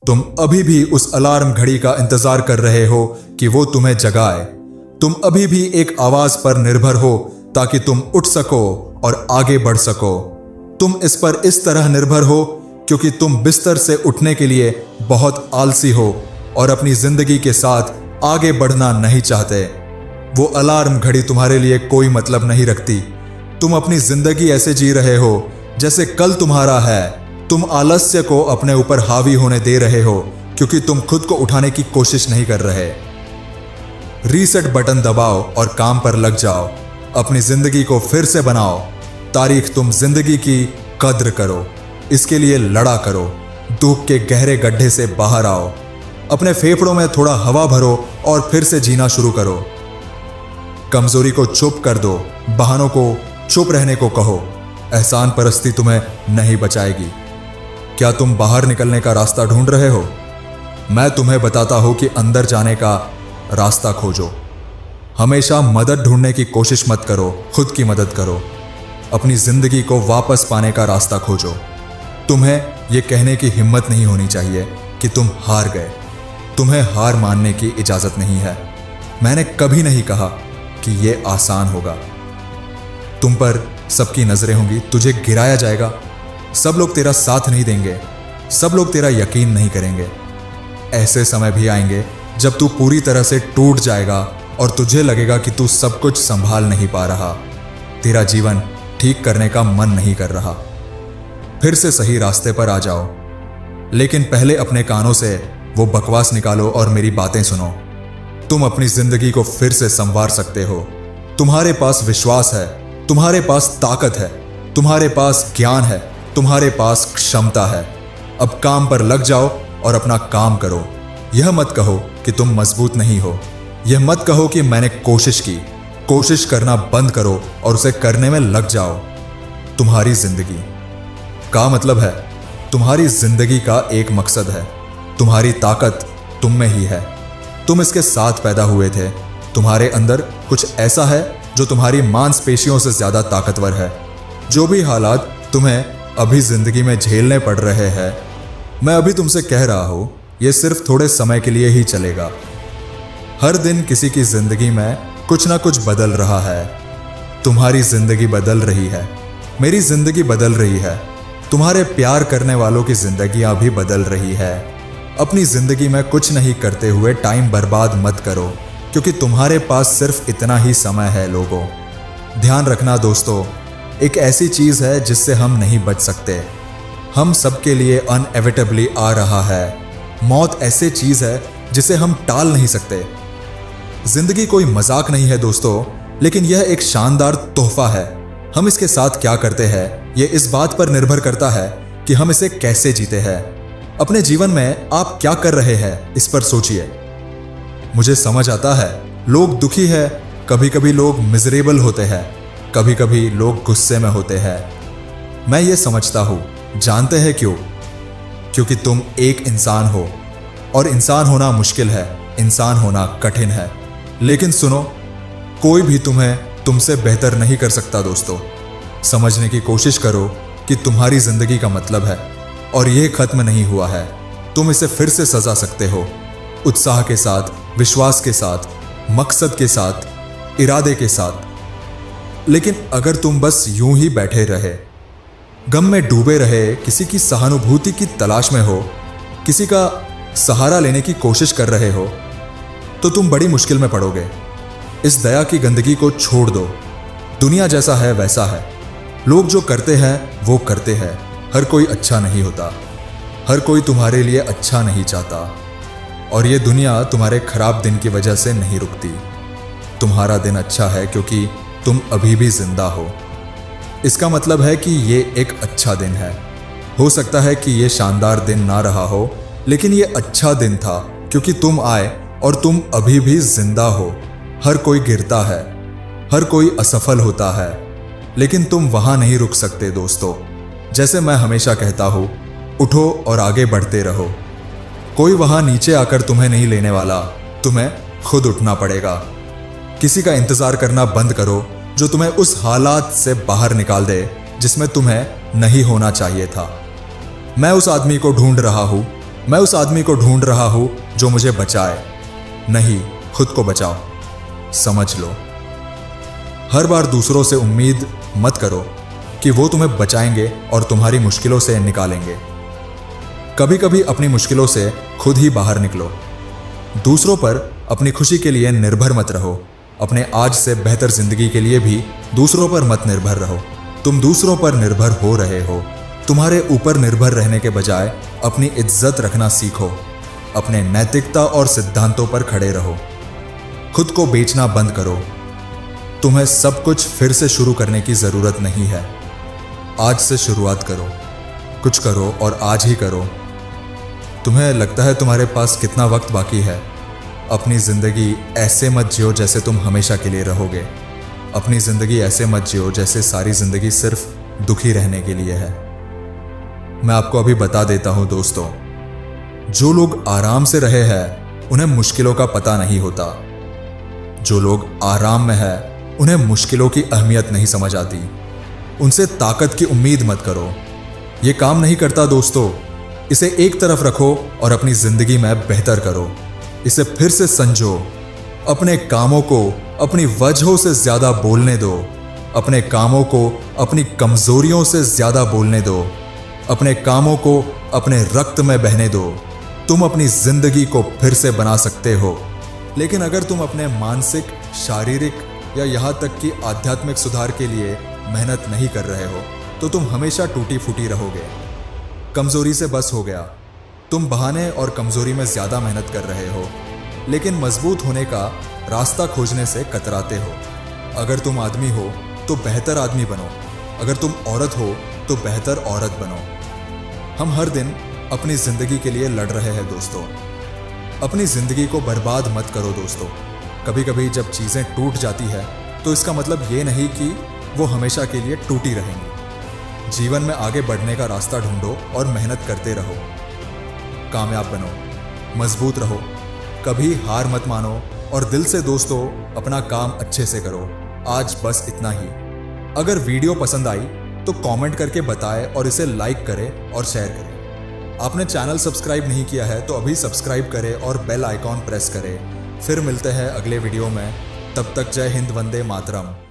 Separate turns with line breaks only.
तुम अभी भी उस अलार्म घड़ी का इंतजार कर रहे हो कि वो तुम्हें जगाए। तुम अभी भी एक आवाज पर निर्भर हो ताकि तुम उठ सको और आगे बढ़ सको। तुम इस पर इस तरह निर्भर हो क्योंकि तुम बिस्तर से उठने के लिए बहुत आलसी हो और अपनी जिंदगी के साथ आगे बढ़ना नहीं चाहते। वो अलार्म घड़ी तुम्हारे लिए कोई मतलब नहीं रखती। तुम अपनी जिंदगी ऐसे जी रहे हो जैसे कल तुम्हारा है। तुम आलस्य को अपने ऊपर हावी होने दे रहे हो क्योंकि तुम खुद को उठाने की कोशिश नहीं कर रहे। रीसेट बटन दबाओ और काम पर लग जाओ। अपनी जिंदगी को फिर से बनाओ। तारीख तुम जिंदगी की कद्र करो, इसके लिए लड़ा करो। दुख के गहरे गड्ढे से बाहर आओ। अपने फेफड़ों में थोड़ा हवा भरो और फिर से जीना शुरू करो। कमजोरी को चुप कर दो, बहानों को चुप रहने को कहो। एहसान परस्ती तुम्हें नहीं बचाएगी। क्या तुम बाहर निकलने का रास्ता ढूंढ रहे हो? मैं तुम्हें बताता हूं कि अंदर जाने का रास्ता खोजो। हमेशा मदद ढूंढने की कोशिश मत करो, खुद की मदद करो। अपनी जिंदगी को वापस पाने का रास्ता खोजो। तुम्हें यह कहने की हिम्मत नहीं होनी चाहिए कि तुम हार गए। तुम्हें हार मानने की इजाजत नहीं है। मैंने कभी नहीं कहा कि यह आसान होगा। तुम पर सबकी नजरें होंगी, तुझे गिराया जाएगा। सब लोग तेरा साथ नहीं देंगे, सब लोग तेरा यकीन नहीं करेंगे। ऐसे समय भी आएंगे जब तू पूरी तरह से टूट जाएगा और तुझे लगेगा कि तू सब कुछ संभाल नहीं पा रहा। तेरा जीवन ठीक करने का मन नहीं कर रहा। फिर से सही रास्ते पर आ जाओ, लेकिन पहले अपने कानों से वो बकवास निकालो और मेरी बातें सुनो। तुम अपनी जिंदगी को फिर से संवार सकते हो। तुम्हारे पास विश्वास है, तुम्हारे पास ताकत है, तुम्हारे पास ज्ञान है, तुम्हारे पास क्षमता है। अब काम पर लग जाओ और अपना काम करो। यह मत कहो कि तुम मजबूत नहीं हो। यह मत कहो कि मैंने कोशिश की। कोशिश करना बंद करो और उसे करने में लग जाओ। तुम्हारी जिंदगी का मतलब है, तुम्हारी जिंदगी का एक मकसद है। तुम्हारी ताकत तुम में ही है। तुम इसके साथ पैदा हुए थे। तुम्हारे अंदर कुछ ऐसा है जो तुम्हारी मांसपेशियों से ज्यादा ताकतवर है। जो भी हालात तुम्हें अभी जिंदगी में झेलने पड़ रहे हैं, मैं अभी तुमसे कह रहा हूं, यह सिर्फ थोड़े समय के लिए ही चलेगा। हर दिन किसी की जिंदगी में कुछ ना कुछ बदल रहा है। तुम्हारी जिंदगी बदल रही है, मेरी जिंदगी बदल रही है, तुम्हारे प्यार करने वालों की जिंदगियां भी बदल रही है। अपनी जिंदगी में कुछ नहीं करते हुए टाइम बर्बाद मत करो, क्योंकि तुम्हारे पास सिर्फ इतना ही समय है। लोगों, ध्यान रखना दोस्तों, एक ऐसी चीज है जिससे हम नहीं बच सकते। हम सबके लिए अनएविटेबली आ रहा है। मौत ऐसी चीज है जिसे हम टाल नहीं सकते। जिंदगी कोई मजाक नहीं है दोस्तों, लेकिन यह एक शानदार तोहफा है। हम इसके साथ क्या करते हैं, यह इस बात पर निर्भर करता है कि हम इसे कैसे जीते हैं। अपने जीवन में आप क्या कर रहे हैं, इस पर सोचिए। मुझे समझ आता है, लोग दुखी है, कभी कभी लोग मिजरेबल होते हैं, कभी कभी लोग गुस्से में होते हैं। मैं ये समझता हूं। जानते हैं क्यों? क्योंकि तुम एक इंसान हो और इंसान होना मुश्किल है, इंसान होना कठिन है। लेकिन सुनो, कोई भी तुम्हें तुमसे बेहतर नहीं कर सकता दोस्तों। समझने की कोशिश करो कि तुम्हारी जिंदगी का मतलब है और यह खत्म नहीं हुआ है। तुम इसे फिर से सजा सकते हो, उत्साह के साथ, विश्वास के साथ, मकसद के साथ, इरादे के साथ। लेकिन अगर तुम बस यूं ही बैठे रहे, गम में डूबे रहे, किसी की सहानुभूति की तलाश में हो, किसी का सहारा लेने की कोशिश कर रहे हो, तो तुम बड़ी मुश्किल में पड़ोगे। इस दया की गंदगी को छोड़ दो। दुनिया जैसा है वैसा है। लोग जो करते हैं वो करते हैं। हर कोई अच्छा नहीं होता, हर कोई तुम्हारे लिए अच्छा नहीं चाहता, और ये दुनिया तुम्हारे खराब दिन की वजह से नहीं रुकती। तुम्हारा दिन अच्छा है क्योंकि तुम अभी भी जिंदा हो। इसका मतलब है कि ये एक अच्छा दिन है। हो सकता है कि ये शानदार दिन ना रहा हो, लेकिन ये अच्छा दिन था क्योंकि तुम आए और तुम अभी भी जिंदा हो। हर कोई गिरता है, हर कोई असफल होता है, लेकिन तुम वहां नहीं रुक सकते दोस्तों। जैसे मैं हमेशा कहता हूं, उठो और आगे बढ़ते रहो। कोई वहां नीचे आकर तुम्हें नहीं लेने वाला, तुम्हें खुद उठना पड़ेगा। किसी का इंतजार करना बंद करो जो तुम्हें उस हालात से बाहर निकाल दे जिसमें तुम्हें नहीं होना चाहिए था। मैं उस आदमी को ढूंढ रहा हूं, मैं उस आदमी को ढूंढ रहा हूं जो मुझे बचाए। नहीं, खुद को बचाओ। समझ लो। हर बार दूसरों से उम्मीद मत करो कि वो तुम्हें बचाएंगे और तुम्हारी मुश्किलों से निकालेंगे। कभी कभी अपनी मुश्किलों से खुद ही बाहर निकलो। दूसरों पर अपनी खुशी के लिए निर्भर मत रहो। अपने आज से बेहतर जिंदगी के लिए भी दूसरों पर मत निर्भर रहो। तुम दूसरों पर निर्भर हो रहे हो। तुम्हारे ऊपर निर्भर रहने के बजाय अपनी इज्जत रखना सीखो। अपने नैतिकता और सिद्धांतों पर खड़े रहो। खुद को बेचना बंद करो। तुम्हें सब कुछ फिर से शुरू करने की जरूरत नहीं है। आज से शुरुआत करो। कुछ करो और आज ही करो। तुम्हें लगता है तुम्हारे पास कितना वक्त बाकी है? अपनी जिंदगी ऐसे मत जियो जैसे तुम हमेशा के लिए रहोगे। अपनी जिंदगी ऐसे मत जियो जैसे सारी जिंदगी सिर्फ दुखी रहने के लिए है। मैं आपको अभी बता देता हूं दोस्तों, जो लोग आराम से रहे हैं उन्हें मुश्किलों का पता नहीं होता। जो लोग आराम में है उन्हें मुश्किलों की अहमियत नहीं समझ आती। उनसे ताकत की उम्मीद मत करो। यह काम नहीं करता दोस्तों। इसे एक तरफ रखो और अपनी जिंदगी में बेहतर करो। इसे फिर से समझो। अपने कामों को अपनी वजहों से ज्यादा बोलने दो। अपने कामों को अपनी कमजोरियों से ज्यादा बोलने दो। अपने कामों को अपने रक्त में बहने दो। तुम अपनी जिंदगी को फिर से बना सकते हो। लेकिन अगर तुम अपने मानसिक, शारीरिक या यहां तक कि आध्यात्मिक सुधार के लिए मेहनत नहीं कर रहे हो तो तुम हमेशा टूटी फूटी रहोगे। कमजोरी से बस हो गया। तुम बहाने और कमजोरी में ज्यादा मेहनत कर रहे हो, लेकिन मजबूत होने का रास्ता खोजने से कतराते हो। अगर तुम आदमी हो तो बेहतर आदमी बनो। अगर तुम औरत हो तो बेहतर औरत बनो। हम हर दिन अपनी जिंदगी के लिए लड़ रहे हैं दोस्तों। अपनी जिंदगी को बर्बाद मत करो दोस्तों। कभी कभी जब चीजें टूट जाती है तो इसका मतलब ये नहीं कि वो हमेशा के लिए टूटी रहेंगी। जीवन में आगे बढ़ने का रास्ता ढूंढो और मेहनत करते रहो। कामयाब बनो, मजबूत रहो, कभी हार मत मानो और दिल से दोस्तों अपना काम अच्छे से करो। आज बस इतना ही। अगर वीडियो पसंद आई तो कमेंट करके बताएं और इसे लाइक करें और शेयर करें। आपने चैनल सब्सक्राइब नहीं किया है तो अभी सब्सक्राइब करें और बेल आइकॉन प्रेस करें। फिर मिलते हैं अगले वीडियो में। तब तक जय हिंद, वंदे मातरम।